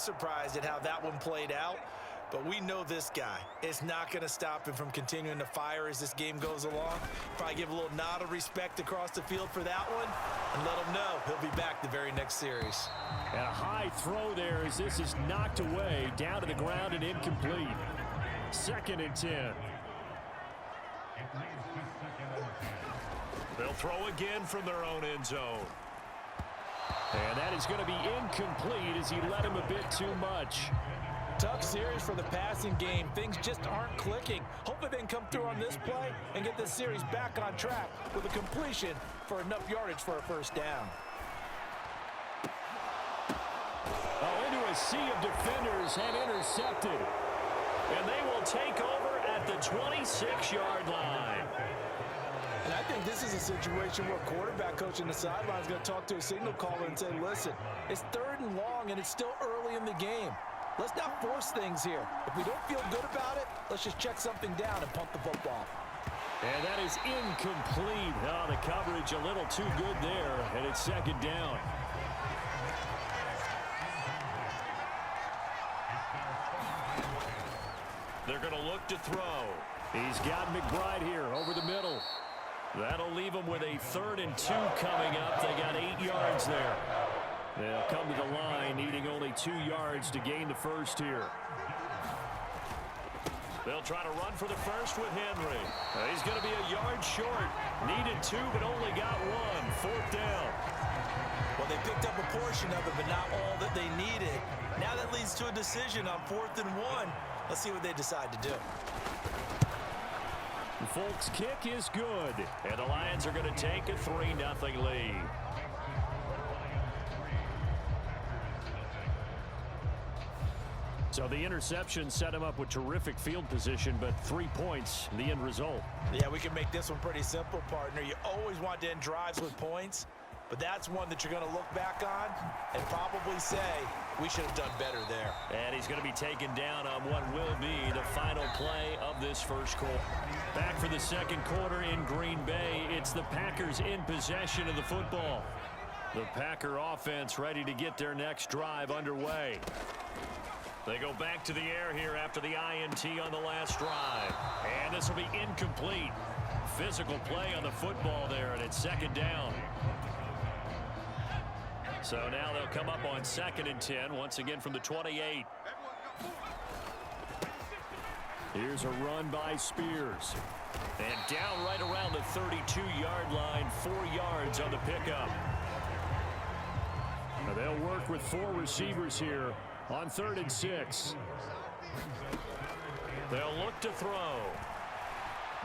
surprised at how that one played out. But we know this guy is not going to stop him from continuing to fire as this game goes along. Probably give a little nod of respect across the field for that one and let him know he'll be back the very next series. And a high throw there as this is knocked away, down to the ground and incomplete. 2nd and 10. They'll throw again from their own end zone. And that is going to be incomplete as he led him a bit too much. Tough series for the passing game. Things just aren't clicking. Hopefully they can come through on this play and get this series back on track with a completion for enough yardage for a first down. Into a sea of defenders and intercepted. And they will take over at the 26-yard line. And I think this is a situation where a quarterback coach in the sideline is going to talk to a signal caller and say, listen, it's 3rd and long and it's still early in the game. Let's not force things here. If we don't feel good about it, let's just check something down and punt the football. And that is incomplete. Oh, the coverage a little too good there, and it's 2nd down. They're going to look to throw. He's got McBride here over the middle. That'll leave them with a 3rd and 2 coming up. They got 8 yards there. They'll come to the line, needing only 2 yards to gain the first here. They'll try to run for the first with Henry. He's going to be a yard short. Needed 2, but only got 1. 4th down. Well, they picked up a portion of it, but not all that they needed. Now that leads to a decision on 4th and 1. Let's see what they decide to do. The Folks' kick is good. And the Lions are going to take a 3-0 lead. So the interception set him up with terrific field position, but 3 points, the end result. Yeah, we can make this one pretty simple, partner. You always want to end drives with points, but that's one that you're going to look back on and probably say, we should have done better there. And he's going to be taken down on what will be the final play of this first quarter. Back for the 2nd quarter in Green Bay. It's the Packers in possession of the football. The Packer offense ready to get their next drive underway. They go back to the air here after the INT on the last drive. And this will be incomplete. Physical play on the football there, and it's 2nd down. So now they'll come up on 2nd and 10, once again from the 28. Here's a run by Spears. And down right around the 32-yard line, 4 yards on the pickup. Now they'll work with 4 receivers here on 3rd and 6. They'll look to throw.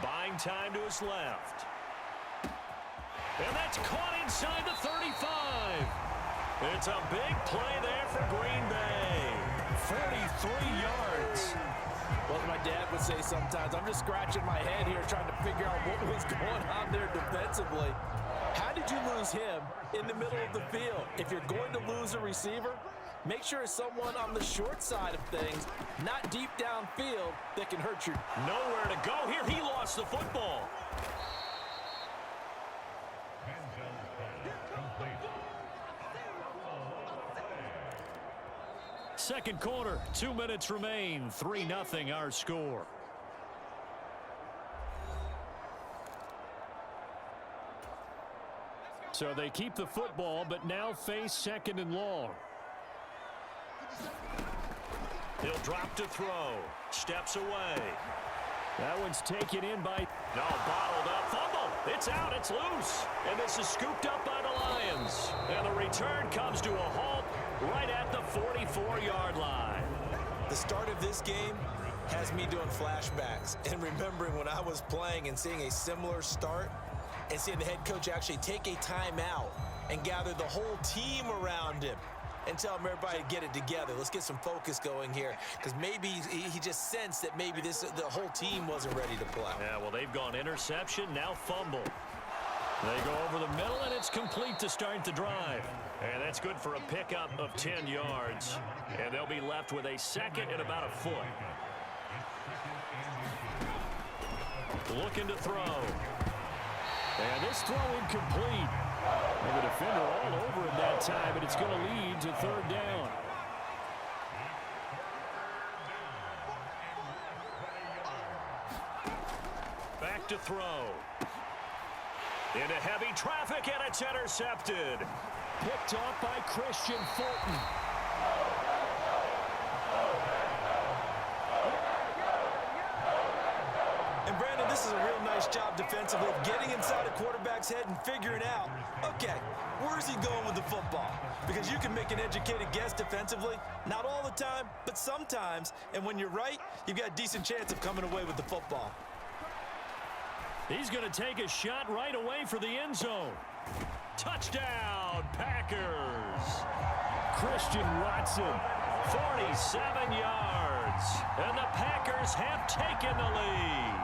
Buying time to his left. And that's caught inside the 35. It's a big play there for Green Bay. 43 yards. Well, my dad would say sometimes, I'm just scratching my head here trying to figure out what was going on there defensively. How did you lose him in the middle of the field? If you're going to lose a receiver, make sure it's someone on the short side of things, not deep downfield, that can hurt you. Nowhere to go here. He lost the football. Second quarter, 2 minutes remain. 3-0 our score. So they keep the football, but now face 2nd and long. He'll drop to throw. Steps away. That one's taken in by... No, bottled up. Fumble. It's out. It's loose. And this is scooped up by the Lions. And the return comes to a halt right at the 44-yard line. The start of this game has me doing flashbacks and remembering when I was playing and seeing a similar start and seeing the head coach actually take a timeout and gather the whole team around him and tell him everybody to get it together. Let's get some focus going here, because maybe he just sensed that maybe the whole team wasn't ready to play. Yeah, well, they've gone interception, now fumble. They go over the middle, and it's complete to start the drive. And that's good for a pickup of 10 yards. And they'll be left with a second and about a foot. Looking to throw. And this throw incomplete. And the defender all over him that time, and it's going to lead to 3rd down. back to throw. Into heavy traffic, and it's intercepted. Picked off by Christian Fulton. And Brandon, this is a real nice job defensively of getting inside a quarterback's head and figuring out, okay, where's he going with the football? Because you can make an educated guess defensively, not all the time, but sometimes. And when you're right, you've got a decent chance of coming away with the football. He's going to take a shot right away for the end zone. Touchdown, Packers. Christian Watson. 47 yards. And the Packers have taken the lead.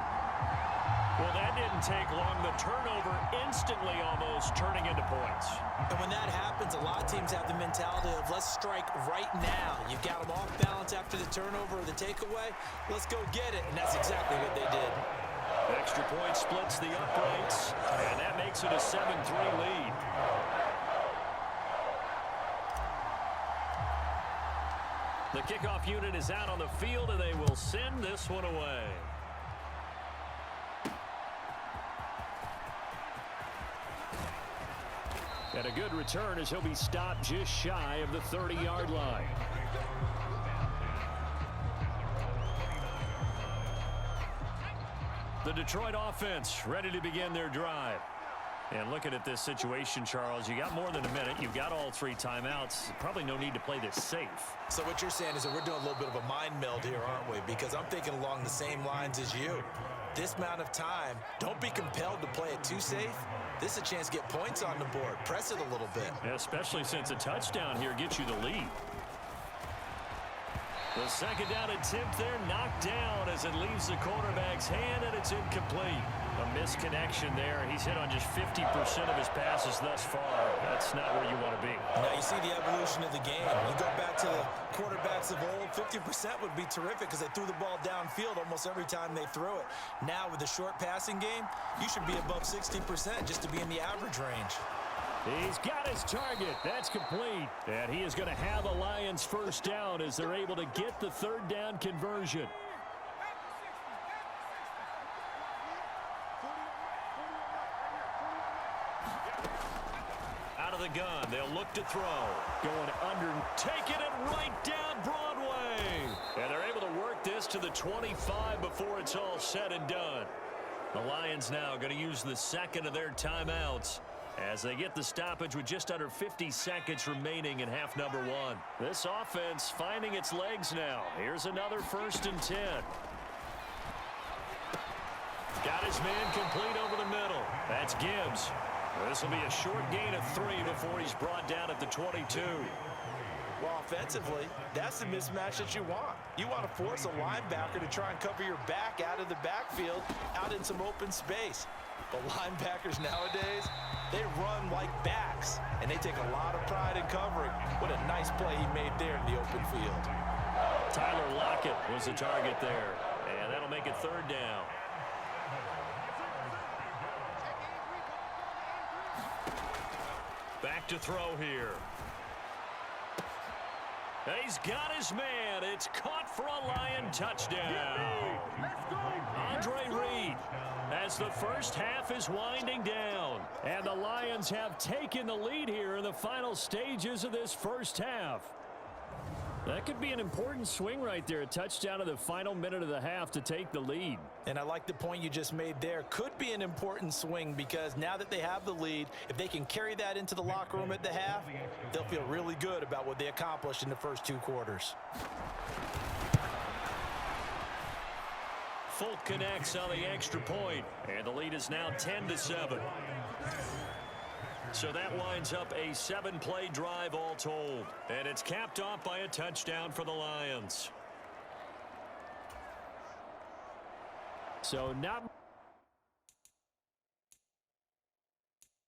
Well, that didn't take long. The turnover instantly almost turning into points. And when that happens, a lot of teams have the mentality of let's strike right now. You've got them off balance after the turnover or the takeaway. Let's go get it. And that's exactly what they did. Extra point splits the uprights, and that makes it a 7-3 lead. The kickoff unit is out on the field, and they will send this one away. And a good return as he'll be stopped just shy of the 30-yard line. The Detroit offense ready to begin their drive. And looking at this situation, Charles, you got more than a minute. You've got all 3 timeouts. Probably no need to play this safe. So what you're saying is that we're doing a little bit of a mind meld here, aren't we? Because I'm thinking along the same lines as you. This amount of time, don't be compelled to play it too safe. This is a chance to get points on the board. Press it a little bit. Especially since a touchdown here gets you the lead. The second down attempt there knocked down as it leaves the quarterback's hand, and it's incomplete. A misconnection there. He's hit on just 50% of his passes thus far. That's not where you want to be. Now you see the evolution of the game. You go back to the quarterbacks of old, 50% would be terrific because they threw the ball downfield almost every time they threw it. Now with the short passing game, you should be above 60% just to be in the average range. He's got his target. That's complete. And he is going to have a Lions first down as they're able to get the third down conversion. Out of the gun, they'll look to throw. Going under. Taking it right down Broadway. And they're able to work this to the 25 before it's all said and done. The Lions now going to use the second of their timeouts as they get the stoppage with just under 50 seconds remaining in half number 1. This offense finding its legs now. Here's another 1st and 10. Got his man complete over the middle. That's Gibbs. This will be a short gain of 3 before he's brought down at the 22. Well, offensively, that's the mismatch that you want. You want to force a linebacker to try and cover your back out of the backfield, out in some open space. But linebackers nowadays, they run like backs, and they take a lot of pride in covering. What a nice play he made there in the open field. Tyler Lockett was the target there, and that'll make it 3rd down. Back to throw here. He's got his man. It's caught for a Lion touchdown. Andre Reed as the first half is winding down. And the Lions have taken the lead here in the final stages of this first half. That could be an important swing right there. A touchdown in the final minute of the half to take the lead. And I like the point you just made there. Could be an important swing because now that they have the lead, if they can carry that into the locker room at the half, they'll feel really good about what they accomplished in the first 2 quarters. Folk connects on the extra point, and the lead is now 10-7. So that winds up a 7-play drive all told. And it's capped off by a touchdown for the Lions. So not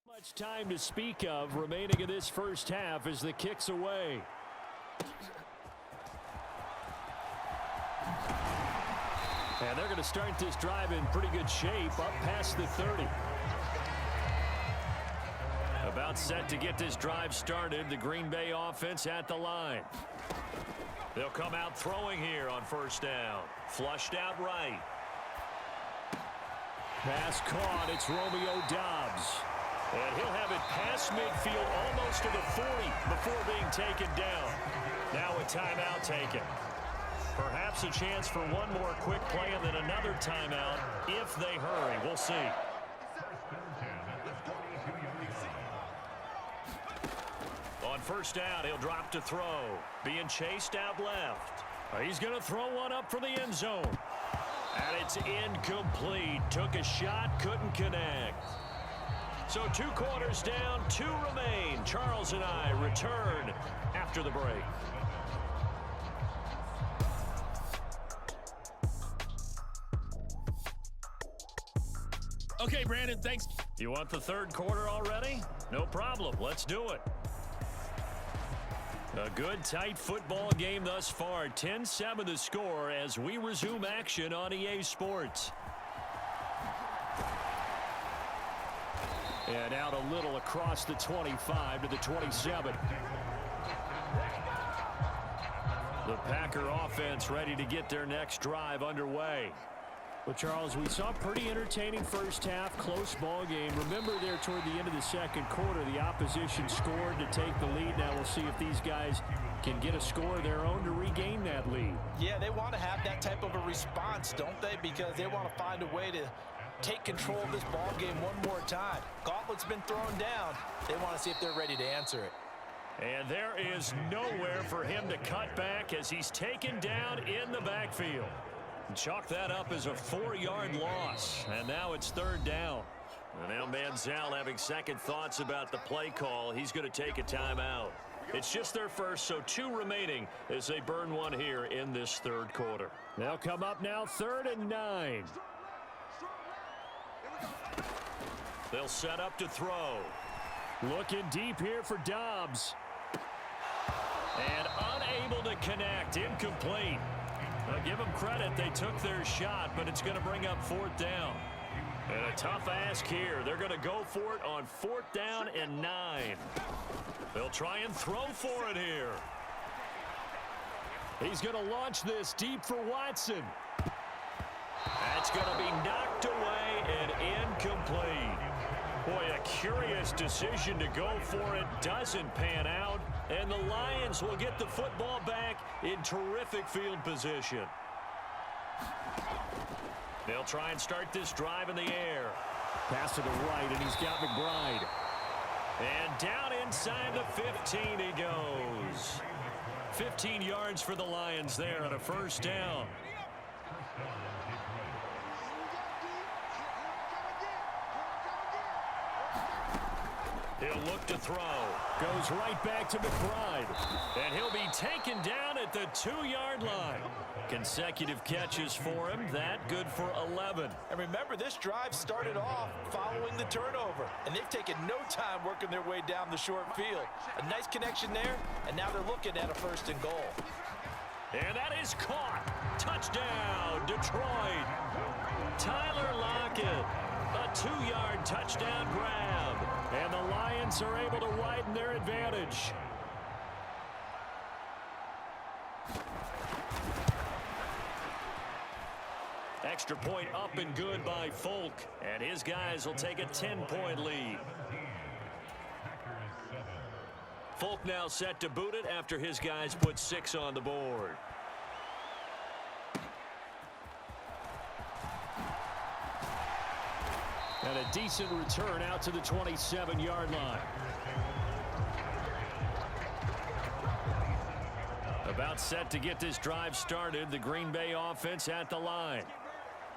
much time to speak of remaining in this first half as the kick's away. And they're going to start this drive in pretty good shape up past the 30. About set to get this drive started. The Green Bay offense at the line. They'll come out throwing here on 1st down. Flushed out right. Pass caught. It's Romeo Doubs. And he'll have it past midfield almost to the 40 before being taken down. Now a timeout taken. Perhaps a chance for one more quick play and then another timeout if they hurry. We'll see. On first down, he'll drop to throw. Being chased out left. He's going to throw one up for the end zone. And it's incomplete. Took a shot, couldn't connect. So 2 quarters down, 2 remain. Charles and I return after the break. Okay, Brandon, thanks. You want the third quarter already? No problem. Let's do it. A good, tight football game thus far. 10-7 the score as we resume action on EA Sports. And out a little across the 25 to the 27. The Packer offense ready to get their next drive underway. Well, Charles, we saw a pretty entertaining first half, close ball game. Remember there toward the end of the second quarter, the opposition scored to take the lead. Now we'll see if these guys can get a score of their own to regain that lead. Yeah, they want to have that type of a response, don't they? Because they want to find a way to take control of this ball game one more time. Gauntlet's been thrown down. They want to see if they're ready to answer it. And there is nowhere for him to cut back as he's taken down in the backfield. Chalk that up as a 4-yard loss. And now it's third down. And now Manziel having second thoughts about the play call. He's going to take a timeout. It's just their first, so 2 remaining as they burn one here in this third quarter. They'll come up now 3rd and 9. They'll set up to throw. Looking deep here for Doubs. And unable to connect. Incomplete. I'll give them credit. They took their shot, but it's going to bring up 4th down. And a tough ask here. They're going to go for it on 4th down and 9. They'll try and throw for it here. He's going to launch this deep for Watson. That's going to be knocked away and incomplete. Boy, a curious decision to go for it. Doesn't pan out. And the Lions will get the football back in terrific field position. They'll try and start this drive in the air. Pass to the right, and he's got McBride. And down inside the 15 he goes. 15 yards for the Lions there on a first down. He'll look to throw. Goes right back to McBride. And he'll be taken down at the 2-yard line. Consecutive catches for him. That good for 11. And remember, this drive started off following the turnover. And they've taken no time working their way down the short field. A nice connection there, and now they're looking at a 1st and goal. And that is caught. Touchdown, Detroit. Tyler Lockett. A 2-yard touchdown grab. And the Lions are able to widen their advantage. Extra point up and good by Folk. And his guys will take a 10-point lead. Folk now set to boot it after his guys put 6 on the board. And a decent return out to the 27-yard line. About set to get this drive started. The Green Bay offense at the line.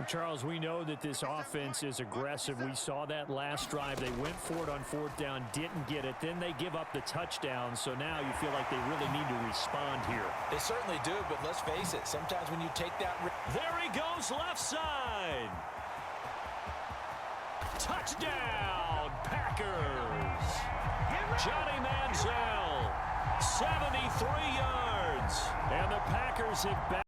Charles, we know that this offense is aggressive. We saw that last drive. They went for it on 4th down, didn't get it. Then they give up the touchdown. So now you feel like they really need to respond here. They certainly do, but let's face it. Sometimes when you take that... There he goes, left side. Touchdown, Packers. Johnny Manziel, 73 yards. And the Packers have back.